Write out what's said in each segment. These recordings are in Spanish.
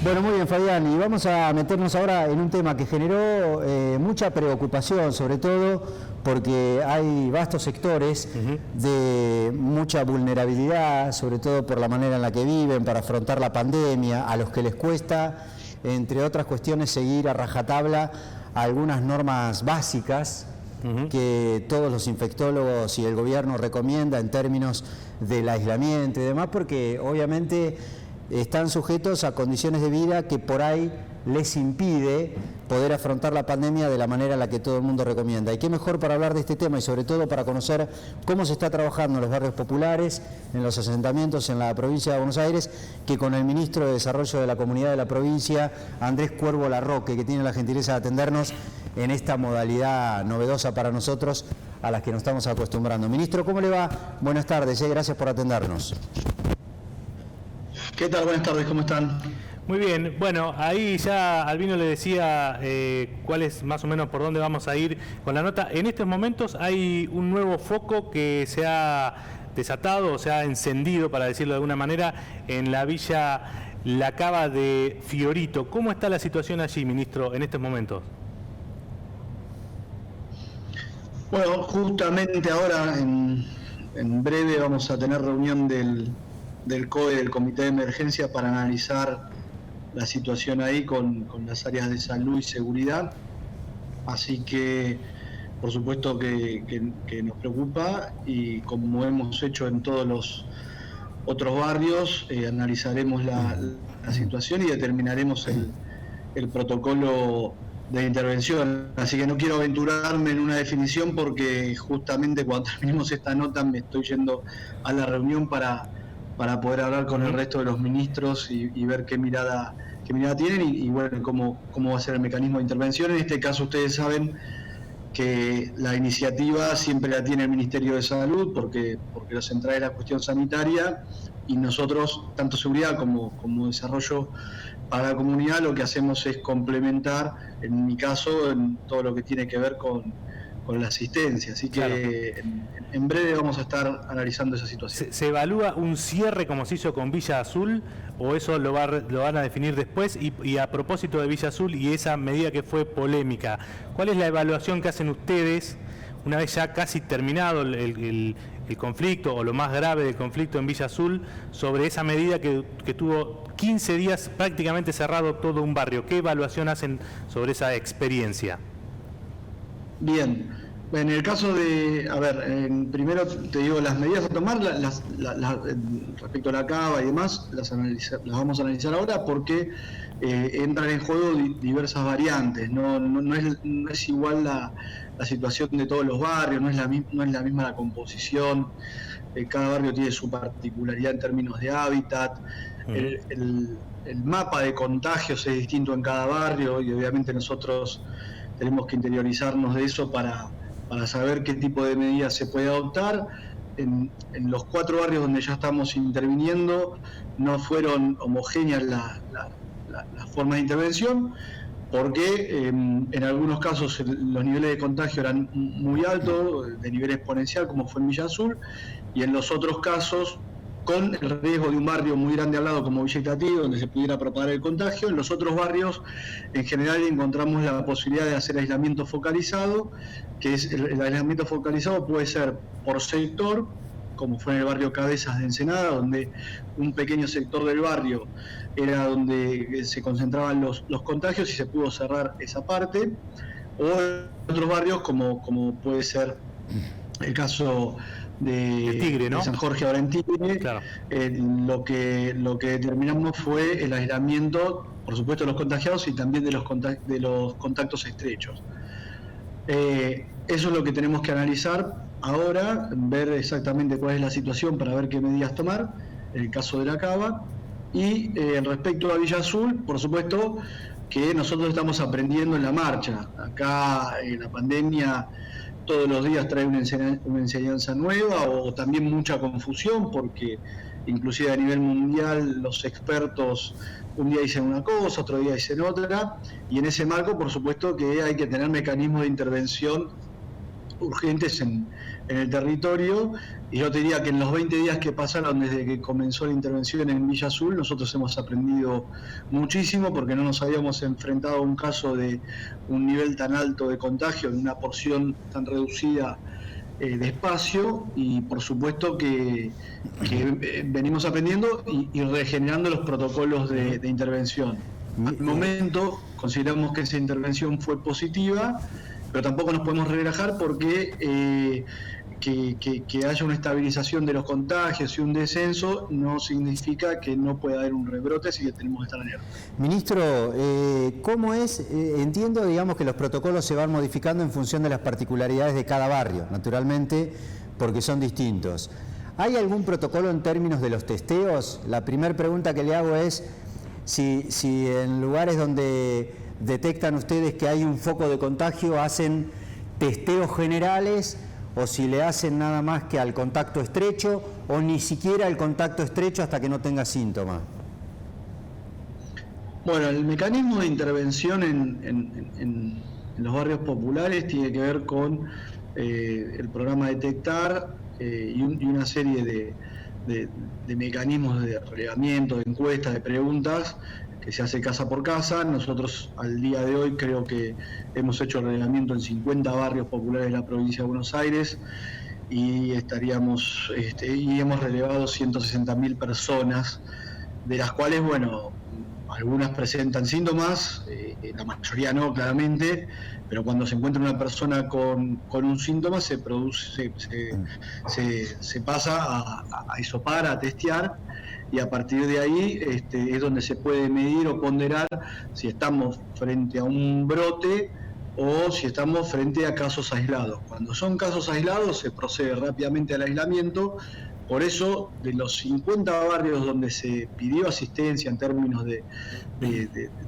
Bueno, muy bien, Fabián, y vamos a meternos ahora en un tema que generó mucha preocupación, sobre todo porque hay vastos sectores de mucha vulnerabilidad, sobre todo por la manera en la que viven, para afrontar la pandemia, a los que les cuesta, entre otras cuestiones, seguir a rajatabla algunas normas básicas que todos los infectólogos y el gobierno recomienda en términos del aislamiento y demás, porque obviamente están sujetos a condiciones de vida que por ahí les impide poder afrontar la pandemia de la manera en la que todo el mundo recomienda. Y qué mejor para hablar de este tema y sobre todo para conocer cómo se está trabajando en los barrios populares, en los asentamientos en la provincia de Buenos Aires, que con el ministro de Desarrollo de la Comunidad de la Provincia, Andrés Cuervo Larroque, que tiene la gentileza de atendernos en esta modalidad novedosa para nosotros a las que nos estamos acostumbrando. Ministro, ¿cómo le va? Buenas tardes, gracias por atendernos. ¿Qué tal? Buenas tardes, ¿cómo están? Muy bien, bueno, ahí ya Albino le decía cuál es más o menos por dónde vamos a ir con la nota. En estos momentos hay un nuevo foco que se ha desatado, o se ha encendido, para decirlo de alguna manera, en la villa La Cava de Fiorito. ¿Cómo está la situación allí, ministro, en estos momentos? Bueno, justamente ahora, en breve, vamos a tener reunión del COE, del Comité de Emergencia, para analizar la situación ahí con las áreas de salud y seguridad. Así que, por supuesto que nos preocupa, y como hemos hecho en todos los otros barrios, analizaremos la situación y determinaremos el protocolo de intervención. Así que no quiero aventurarme en una definición, porque justamente cuando terminemos esta nota me estoy yendo a la reunión para poder hablar con el resto de los ministros y ver qué mirada tienen y bueno, cómo va a ser el mecanismo de intervención. En este caso, ustedes saben que la iniciativa siempre la tiene el Ministerio de Salud, porque lo central es la cuestión sanitaria, y nosotros, tanto seguridad como desarrollo para la comunidad, lo que hacemos es complementar, en mi caso, en todo lo que tiene que ver con la asistencia. Así que claro, en breve vamos a estar analizando esa situación. ¿Se evalúa un cierre como se hizo con Villa Azul, o eso lo van a definir después? Y a propósito de Villa Azul y esa medida que fue polémica, ¿cuál es la evaluación que hacen ustedes una vez ya casi terminado el conflicto, o lo más grave del conflicto en Villa Azul, sobre esa medida que tuvo 15 días prácticamente cerrado todo un barrio? ¿Qué evaluación hacen sobre esa experiencia? Bien, en el caso de, primero te digo, las medidas a tomar, respecto a la cava y demás, las vamos a analizar ahora, porque entran en juego diversas variantes. No es igual la situación de todos los barrios, no es la misma la composición. Cada barrio tiene su particularidad en términos de hábitat. El mapa de contagios es distinto en cada barrio, y obviamente nosotros tenemos que interiorizarnos de eso para saber qué tipo de medidas se puede adoptar. En los 4 barrios donde ya estamos interviniendo no fueron homogéneas las formas de intervención, porque en algunos casos los niveles de contagio eran muy altos, de nivel exponencial, como fue en Villa Azul, y en los otros casos, con el riesgo de un barrio muy grande al lado como Villa Itatí, donde se pudiera propagar el contagio. En los otros barrios, en general, encontramos la posibilidad de hacer aislamiento focalizado, que es el aislamiento focalizado puede ser por sector, como fue en el barrio Cabezas de Ensenada, donde un pequeño sector del barrio era donde se concentraban los contagios y se pudo cerrar esa parte, o en otros barrios, como puede ser el caso de Tigre, ¿no? De San Jorge, ahora en Tigre. Claro. Lo que determinamos fue el aislamiento, por supuesto, de los contagiados y también de los contactos estrechos. Eso es lo que tenemos que analizar ahora, ver exactamente cuál es la situación para ver qué medidas tomar, en el caso de la cava. Y respecto a Villa Azul, por supuesto que nosotros estamos aprendiendo en la marcha. Acá la pandemia todos los días trae una enseñanza nueva, o también mucha confusión, porque inclusive a nivel mundial los expertos un día dicen una cosa, otro día dicen otra, y en ese marco, por supuesto, que hay que tener mecanismos de intervención urgentes en el territorio. Y yo te diría que en los 20 días que pasaron desde que comenzó la intervención en Villa Azul, nosotros hemos aprendido muchísimo, porque no nos habíamos enfrentado a un caso de un nivel tan alto de contagio en una porción tan reducida de espacio, y por supuesto que venimos aprendiendo y regenerando los protocolos de intervención. Al momento consideramos que esa intervención fue positiva, pero tampoco nos podemos relajar porque que haya una estabilización de los contagios y un descenso no significa que no pueda haber un rebrote, así que tenemos que estar alerta. Ministro, ¿cómo es? Entiendo, digamos, que los protocolos se van modificando en función de las particularidades de cada barrio, naturalmente, porque son distintos. ¿Hay algún protocolo en términos de los testeos? La primera pregunta que le hago es si en lugares donde detectan ustedes que hay un foco de contagio hacen testeos generales, o si le hacen nada más que al contacto estrecho, o ni siquiera al contacto estrecho hasta que no tenga síntomas. Bueno, el mecanismo de intervención en los barrios populares tiene que ver con el programa Detectar y una serie de mecanismos de relevamiento, de encuestas, de preguntas, que se hace casa por casa. Nosotros al día de hoy creo que hemos hecho el relevamiento en 50 barrios populares de la provincia de Buenos Aires y y hemos relevado 160.000 personas, de las cuales, bueno, algunas presentan síntomas, la mayoría no, claramente, pero cuando se encuentra una persona con un síntoma se pasa a hisopar, a testear, y a partir de ahí es donde se puede medir o ponderar si estamos frente a un brote o si estamos frente a casos aislados. Cuando son casos aislados se procede rápidamente al aislamiento. Por eso, de los 50 barrios donde se pidió asistencia en términos de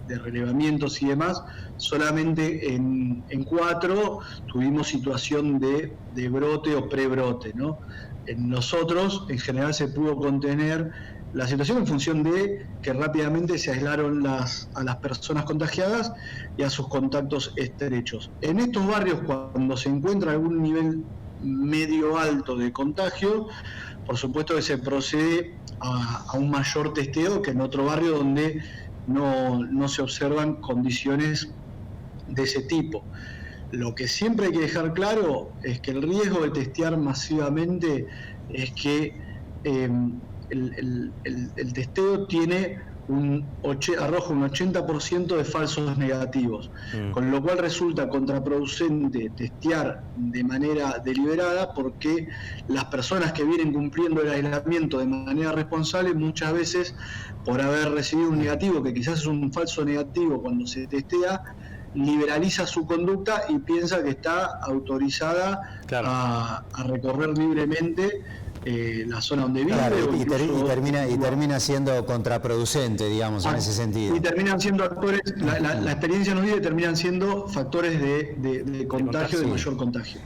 relevamientos y demás, solamente en 4 tuvimos situación de brote o prebrote, ¿no? En nosotros, en general, se pudo contener la situación en función de que rápidamente se aislaron a las personas contagiadas y a sus contactos estrechos. En estos barrios, cuando se encuentra algún nivel medio alto de contagio, por supuesto que se procede a un mayor testeo que en otro barrio donde no se observan condiciones de ese tipo. Lo que siempre hay que dejar claro es que el riesgo de testear masivamente es que el testeo arroja un 80% de falsos negativos, con lo cual resulta contraproducente testear de manera deliberada, porque las personas que vienen cumpliendo el aislamiento de manera responsable, muchas veces por haber recibido un negativo, que quizás es un falso negativo cuando se testea, liberaliza su conducta y piensa que está autorizada a recorrer libremente la zona donde vive. Claro, y termina siendo contraproducente, digamos, en ese sentido. Y terminan siendo actores, la experiencia nos dice que terminan siendo factores de contagio, de mayor contagio.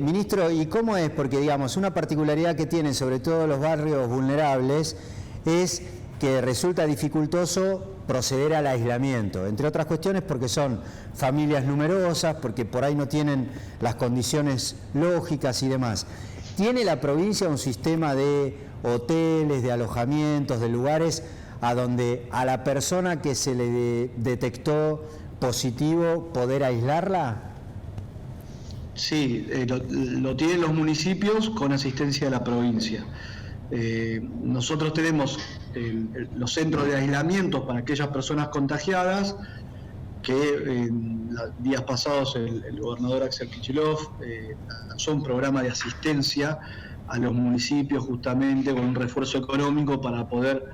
Ministro, ¿y cómo es? Porque, digamos, una particularidad que tienen sobre todo los barrios vulnerables es que resulta dificultoso proceder al aislamiento, entre otras cuestiones porque son familias numerosas, porque por ahí no tienen las condiciones lógicas y demás. ¿Tiene la provincia un sistema de hoteles, de alojamientos, de lugares a donde a la persona que se le detectó positivo poder aislarla? Sí, lo tienen los municipios con asistencia de la provincia. Nosotros tenemos los centros de aislamiento para aquellas personas contagiadas, que días pasados el gobernador Axel Kicillof lanzó un programa de asistencia a los municipios justamente con un refuerzo económico para poder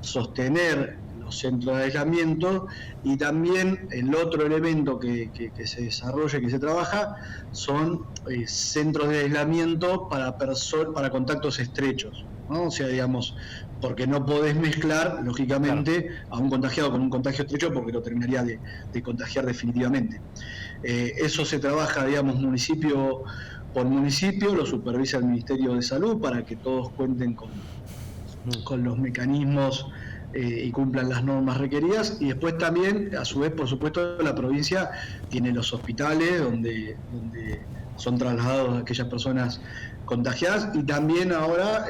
sostener los centros de aislamiento. Y también el otro elemento que se desarrolla, que se trabaja, son centros de aislamiento para contactos estrechos, ¿no? O sea, digamos, porque no podés mezclar, lógicamente, a un contagiado con un contagio estrecho, porque lo terminaría de contagiar definitivamente. Eso se trabaja, digamos, municipio por municipio, lo supervisa el Ministerio de Salud para que todos cuenten con los mecanismos y cumplan las normas requeridas. Y después también, a su vez, por supuesto, la provincia tiene los hospitales donde son trasladados aquellas personas contagiadas, y también ahora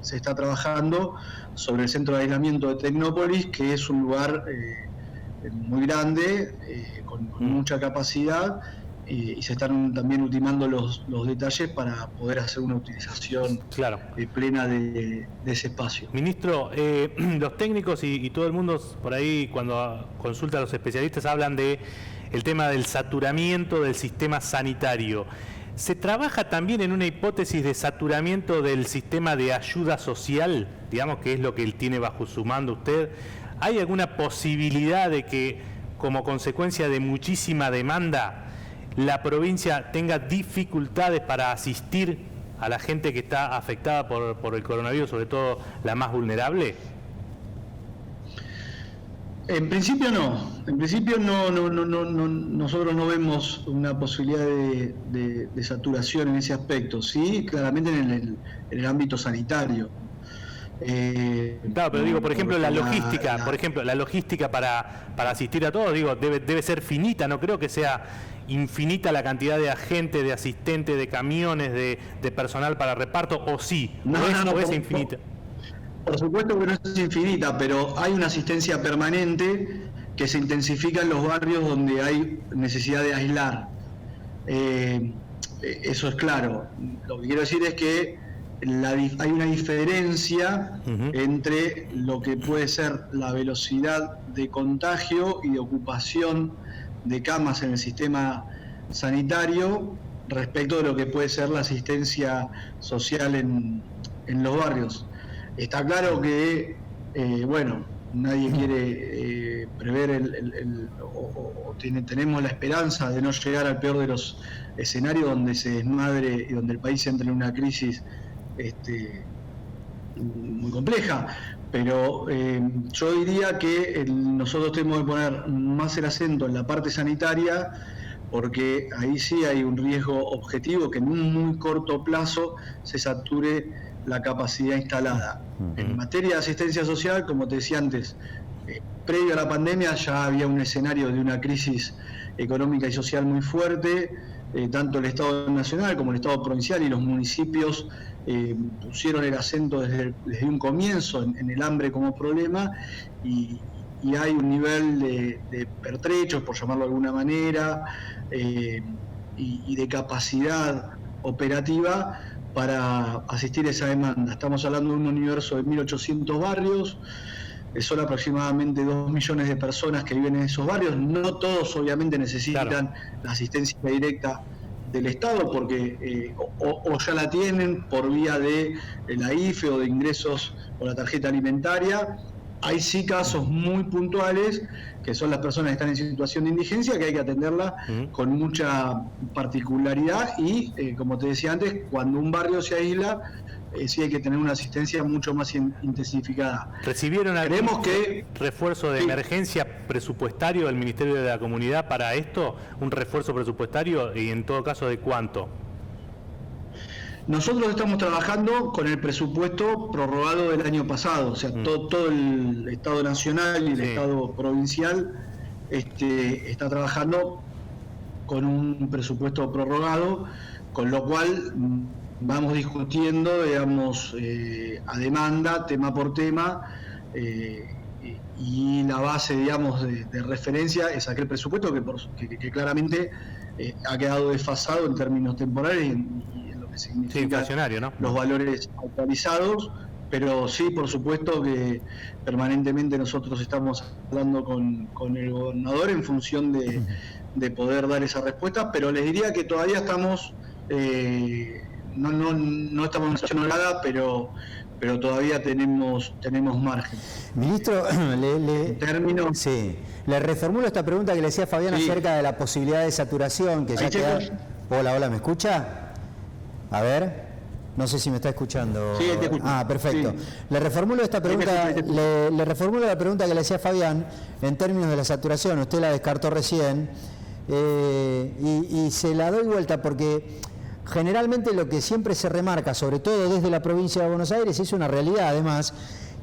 se está trabajando sobre el centro de aislamiento de Tecnópolis, que es un lugar muy grande, con mucha capacidad, y se están también ultimando los detalles para poder hacer una utilización plena de ese espacio. Ministro, los técnicos y todo el mundo por ahí, cuando consulta a los especialistas, hablan de el tema del saturamiento del sistema sanitario. ¿Se trabaja también en una hipótesis de saturamiento del sistema de ayuda social? Digamos que es lo que él tiene bajo su mando usted. ¿Hay alguna posibilidad de que, como consecuencia de muchísima demanda, la provincia tenga dificultades para asistir a la gente que está afectada por el coronavirus, sobre todo la más vulnerable? En principio no. En principio no, nosotros no vemos una posibilidad de saturación en ese aspecto. Sí, claramente en el ámbito sanitario. Claro, pero digo, por ejemplo, la logística para asistir a todos, digo, debe ser finita. No creo que sea infinita la cantidad de agentes, de asistentes, de camiones, de personal para reparto, o sí, o es infinita. Por supuesto que no es infinita, pero hay una asistencia permanente que se intensifica en los barrios donde hay necesidad de aislar. Eso es claro. Lo que quiero decir es que hay una diferencia entre lo que puede ser la velocidad de contagio y de ocupación de camas en el sistema sanitario respecto de lo que puede ser la asistencia social en los barrios. Está claro que, nadie quiere prever tenemos la esperanza de no llegar al peor de los escenarios donde se desmadre y donde el país entre en una crisis muy compleja, pero yo diría que nosotros tenemos que poner más el acento en la parte sanitaria, porque ahí sí hay un riesgo objetivo que en un muy corto plazo se sature la capacidad instalada. En materia de asistencia social, como te decía antes, previo a la pandemia ya había un escenario de una crisis económica y social muy fuerte. Tanto el Estado Nacional como el Estado Provincial y los municipios pusieron el acento desde un comienzo en el hambre como problema, y hay un nivel de pertrechos, por llamarlo de alguna manera, y de capacidad operativa para asistir a esa demanda. Estamos hablando de un universo de 1.800 barrios, son aproximadamente 2 millones de personas que viven en esos barrios. No todos obviamente necesitan la asistencia directa del Estado, porque o ya la tienen por vía de la IFE o de ingresos o la tarjeta alimentaria. Hay sí casos muy puntuales, que son las personas que están en situación de indigencia, que hay que atenderla con mucha particularidad, y como te decía antes, cuando un barrio se aísla, sí hay que tener una asistencia mucho más intensificada. ¿Recibieron algún refuerzo de emergencia presupuestario del Ministerio de la Comunidad para esto? ¿Un refuerzo presupuestario, y en todo caso de cuánto? Nosotros estamos trabajando con el presupuesto prorrogado del año pasado, o sea, todo el Estado Nacional y el Estado Provincial está trabajando con un presupuesto prorrogado, con lo cual vamos discutiendo, digamos, a demanda, tema por tema, y la base, digamos, de referencia es aquel presupuesto que claramente ha quedado desfasado en términos temporales y en lo que significa inflacionario, ¿no? Los valores actualizados, pero sí, por supuesto que permanentemente nosotros estamos hablando con el gobernador en función de poder dar esa respuesta, pero les diría que todavía estamos, no estamos en situación holgada, pero todavía tenemos margen. Ministro, le reformulo esta pregunta que le decía Fabián acerca de la posibilidad de saturación que ya queda. Hola, ¿me escucha? A ver, no sé si me está escuchando. Sí, te escucho. Perfecto. Sí. Le reformulo esta pregunta, le reformulo la pregunta que le decía Fabián en términos de la saturación. Usted la descartó recién, y se la doy vuelta porque generalmente lo que siempre se remarca, sobre todo desde la provincia de Buenos Aires, es una realidad además,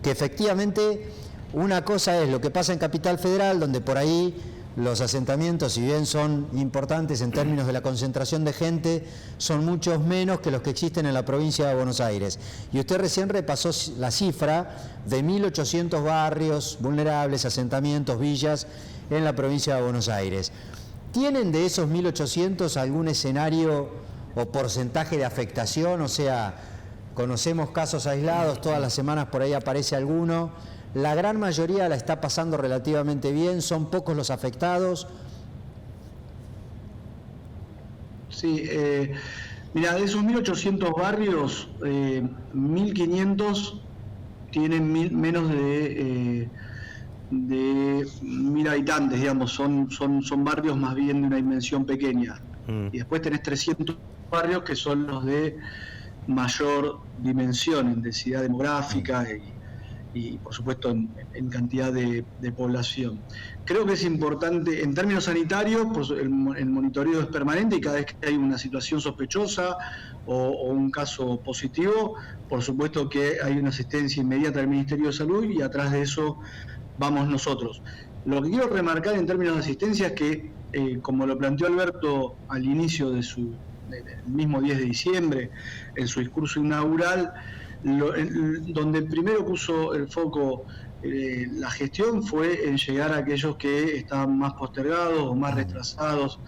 que efectivamente una cosa es lo que pasa en Capital Federal, donde por ahí los asentamientos, si bien son importantes en términos de la concentración de gente, son muchos menos que los que existen en la provincia de Buenos Aires. Y usted recién repasó la cifra de 1.800 barrios vulnerables, asentamientos, villas en la provincia de Buenos Aires. ¿Tienen de esos 1.800 algún escenario o porcentaje de afectación? O sea, conocemos casos aislados, todas las semanas por ahí aparece alguno. La gran mayoría la está pasando relativamente bien, son pocos los afectados. Sí, mira, de esos 1.800 barrios, 1.500 tienen menos de 1.000 habitantes, digamos, son barrios más bien de una dimensión pequeña. Y después tenés 300 barrios que son los de mayor dimensión en densidad demográfica y por supuesto en cantidad de población. Creo que es importante, en términos sanitarios, pues el monitoreo es permanente y cada vez que hay una situación sospechosa o un caso positivo, por supuesto que hay una asistencia inmediata del Ministerio de Salud y atrás de eso vamos nosotros. Lo que quiero remarcar en términos de asistencia es que, como lo planteó Alberto al inicio del mismo 10 de diciembre, en su discurso inaugural, donde primero puso el foco la gestión fue en llegar a aquellos que estaban más postergados o más retrasados.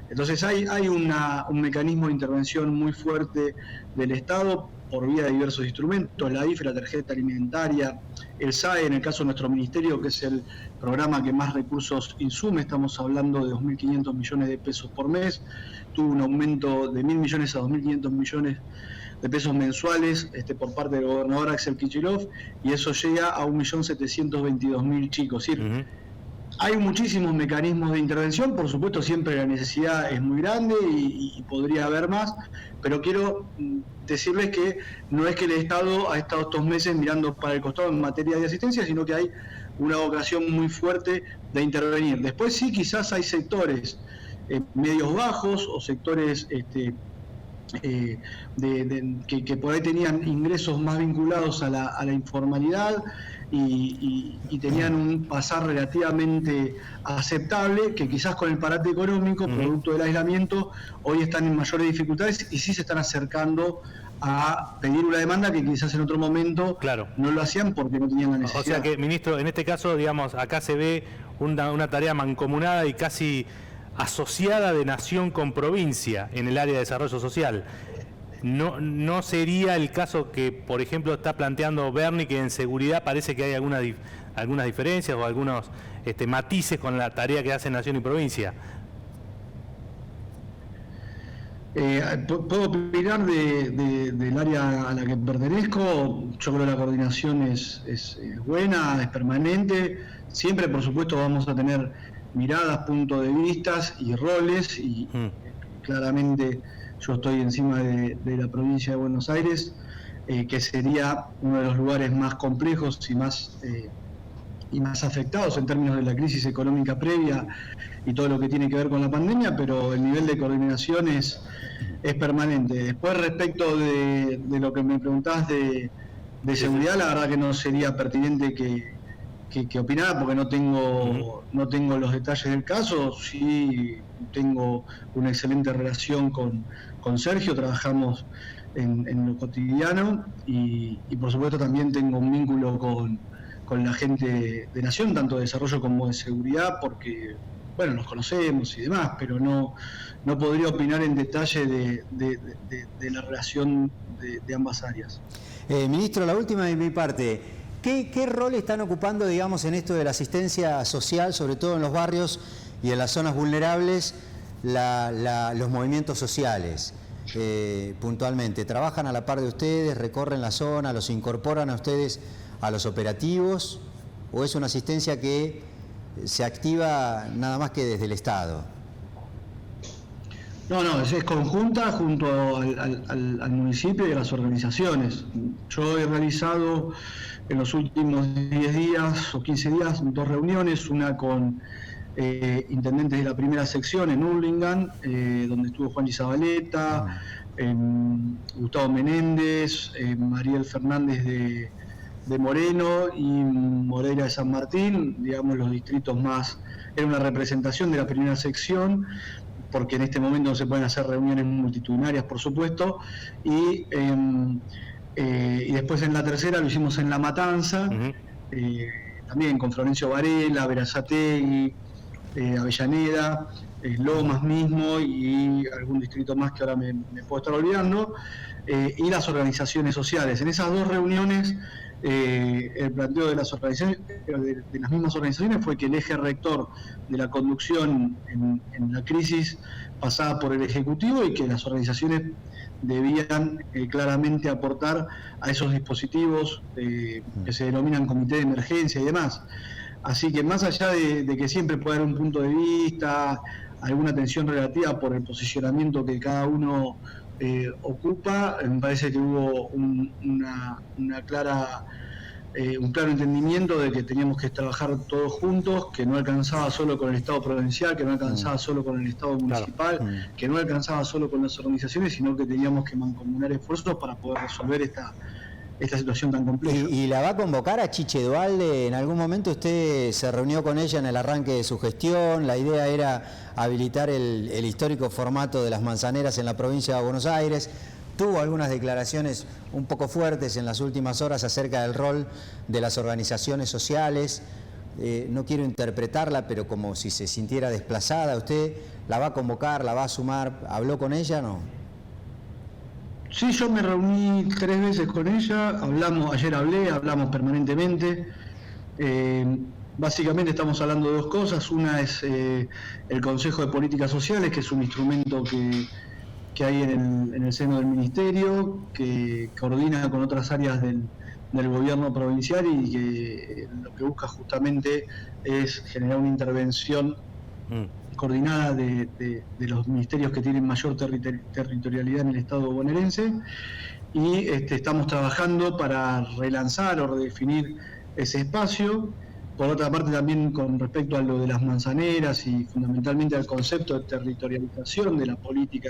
Entonces hay un mecanismo de intervención muy fuerte del Estado por vía de diversos instrumentos, la IFE, la tarjeta alimentaria, el SAE, en el caso de nuestro ministerio, que es el programa que más recursos insume, estamos hablando de 2.500 millones de pesos por mes, tuvo un aumento de 1.000 millones a 2.500 millones de pesos mensuales por parte del gobernador Axel Kicillof, y eso llega a 1.722.000 chicos. Es decir, hay muchísimos mecanismos de intervención, por supuesto siempre la necesidad es muy grande y podría haber más, pero quiero decirles que no es que el Estado ha estado estos meses mirando para el costado en materia de asistencia, sino que hay una vocación muy fuerte de intervenir. Después sí, quizás hay sectores medios bajos o sectores que por ahí tenían ingresos más vinculados a la informalidad y tenían un pasar relativamente aceptable, que quizás con el parate económico, producto del aislamiento, hoy están en mayores dificultades y sí se están acercando a pedir una demanda que quizás en otro momento no lo hacían porque no tenían la necesidad. O sea que, ministro, en este caso, digamos, acá se ve una tarea mancomunada y casi asociada de nación con provincia en el área de desarrollo social. No sería el caso que, por ejemplo, está planteando Bernie, que en seguridad parece que hay algunas diferencias o algunos matices con la tarea que hacen nación y provincia. Puedo opinar del área a la que pertenezco. Yo creo que la coordinación es buena, es permanente. Siempre, por supuesto, vamos a tener miradas, puntos de vista y roles, y claramente yo estoy encima de la provincia de Buenos Aires, que sería uno de los lugares más complejos y más afectados en términos de la crisis económica previa y todo lo que tiene que ver con la pandemia, pero el nivel de coordinación es permanente. Después, respecto de lo que me preguntás de seguridad, la verdad que no sería pertinente que opinara, porque no tengo los detalles del caso. Sí tengo una excelente relación con Sergio, trabajamos en lo cotidiano y por supuesto también tengo un vínculo con la gente de Nación, tanto de desarrollo como de seguridad, porque bueno, nos conocemos y demás, pero no podría opinar en detalle de la relación de ambas áreas. Ministro, la última de mi parte. ¿Qué rol están ocupando, digamos, en esto de la asistencia social, sobre todo en los barrios y en las zonas vulnerables, los movimientos sociales? Puntualmente, ¿trabajan a la par de ustedes, recorren la zona, los incorporan a ustedes a los operativos, o es una asistencia que se activa nada más que desde el Estado? No, es conjunta junto al municipio y a las organizaciones. Yo he realizado en los últimos 10 días o 15 días 2 reuniones, una con intendentes de la primera sección en Hurlingham, donde estuvo Juan Zabaleta, Gustavo Menéndez, Mariel Fernández de Moreno y Moreira de San Martín, digamos los distritos más, era una representación de la primera sección, porque en este momento no se pueden hacer reuniones multitudinarias, por supuesto, y después en la tercera lo hicimos en La Matanza, también con Florencio Varela, Berazategui, Avellaneda, Lomas mismo y algún distrito más que ahora me puedo estar olvidando, y las organizaciones sociales. En esas 2 reuniones, el planteo de las organizaciones, de las mismas organizaciones, fue que el eje rector de la conducción en la crisis pasaba por el Ejecutivo y que las organizaciones debían claramente aportar a esos dispositivos que se denominan comité de emergencia y demás. Así que más allá de que siempre puede haber un punto de vista, alguna tensión relativa por el posicionamiento que cada uno ocupa, me parece que hubo un claro entendimiento de que teníamos que trabajar todos juntos, que no alcanzaba solo con el Estado provincial, que no alcanzaba solo con el Estado municipal, que no alcanzaba solo con las organizaciones, sino que teníamos que mancomunar esfuerzos para poder resolver esta situación tan compleja. ¿Y la va a convocar a Chiche Duhalde? En algún momento usted se reunió con ella en el arranque de su gestión, la idea era habilitar el histórico formato de las manzaneras en la provincia de Buenos Aires. Tuvo algunas declaraciones un poco fuertes en las últimas horas acerca del rol de las organizaciones sociales. No quiero interpretarla, pero como si se sintiera desplazada. ¿Usted la va a convocar, la va a sumar? ¿Habló con ella o no? Sí, yo me reuní 3 veces con ella, hablamos permanentemente. Básicamente estamos hablando de 2 cosas. Una es el Consejo de Políticas Sociales, que es un instrumento que hay en el seno del Ministerio, que coordina con otras áreas del gobierno provincial y que lo que busca justamente es generar una intervención coordinada de los ministerios que tienen mayor territorialidad en el Estado bonaerense, y estamos trabajando para relanzar o redefinir ese espacio. Por otra parte, también con respecto a lo de las manzaneras y fundamentalmente al concepto de territorialización de la política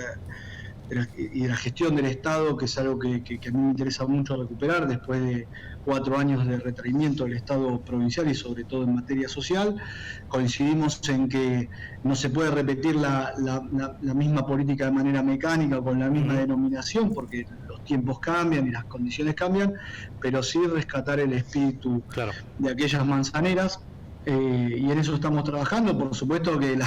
y de la gestión del Estado, que es algo que a mí me interesa mucho recuperar después de 4 años de retraimiento del Estado provincial y sobre todo en materia social. Coincidimos en que no se puede repetir la misma política de manera mecánica con la misma denominación, porque los tiempos cambian y las condiciones cambian, pero sí rescatar el espíritu de aquellas manzaneras. Y en eso estamos trabajando. Por supuesto que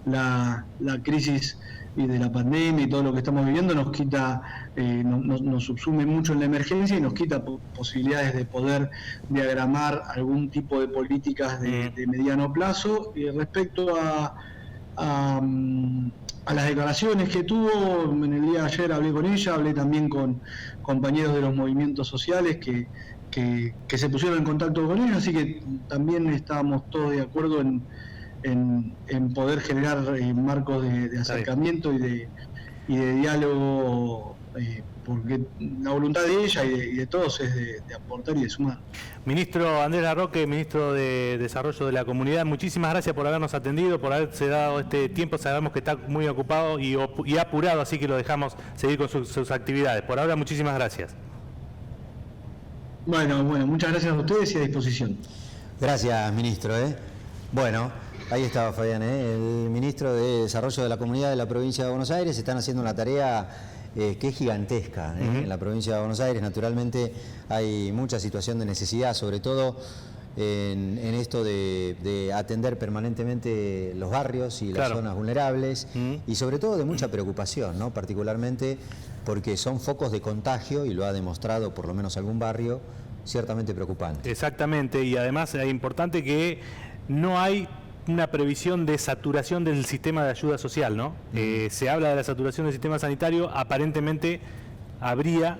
la crisis y de la pandemia y todo lo que estamos viviendo nos quita, nos subsume mucho en la emergencia y nos quita posibilidades de poder diagramar algún tipo de políticas de mediano plazo. Y respecto a las declaraciones que tuvo, en el día de ayer hablé con ella, hablé también con compañeros de los movimientos sociales que se pusieron en contacto con ella, así que también estábamos todos de acuerdo en poder generar marcos de acercamiento y de diálogo, porque la voluntad de ella y de todos es de aportar y de sumar. Ministro Andrés Larroque, ministro de Desarrollo de la Comunidad, muchísimas gracias por habernos atendido, por haberse dado este tiempo. Sabemos que está muy ocupado y apurado, así que lo dejamos seguir con sus actividades. Por ahora, muchísimas gracias. Bueno, muchas gracias a ustedes y a disposición. Gracias, ministro. Bueno, ahí estaba Fabián, el ministro de Desarrollo de la Comunidad de la provincia de Buenos Aires. Están haciendo una tarea que es gigantesca en la provincia de Buenos Aires. Naturalmente hay mucha situación de necesidad, sobre todo en esto de atender permanentemente los barrios y las zonas vulnerables, y sobre todo de mucha preocupación, ¿no? Particularmente porque son focos de contagio, y lo ha demostrado por lo menos algún barrio, ciertamente preocupante. Exactamente, y además es importante que no hay una previsión de saturación del sistema de ayuda social, ¿no? Se habla de la saturación del sistema sanitario, aparentemente habría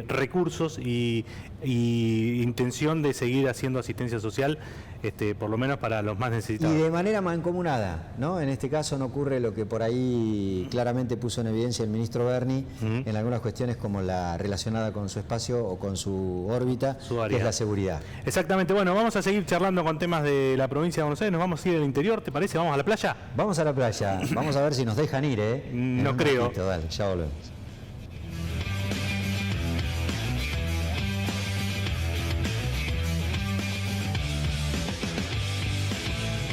recursos y intención de seguir haciendo asistencia social, por lo menos para los más necesitados. Y de manera mancomunada, ¿no? En este caso no ocurre lo que por ahí claramente puso en evidencia el ministro Berni en algunas cuestiones como la relacionada con su espacio o con su órbita, que es la seguridad. Exactamente. Bueno, vamos a seguir charlando con temas de la provincia de Buenos Aires. Nos vamos a ir al interior, ¿te parece? ¿Vamos a la playa? Vamos a la playa. Vamos a ver si nos dejan ir, No creo. Dale, ya volvemos.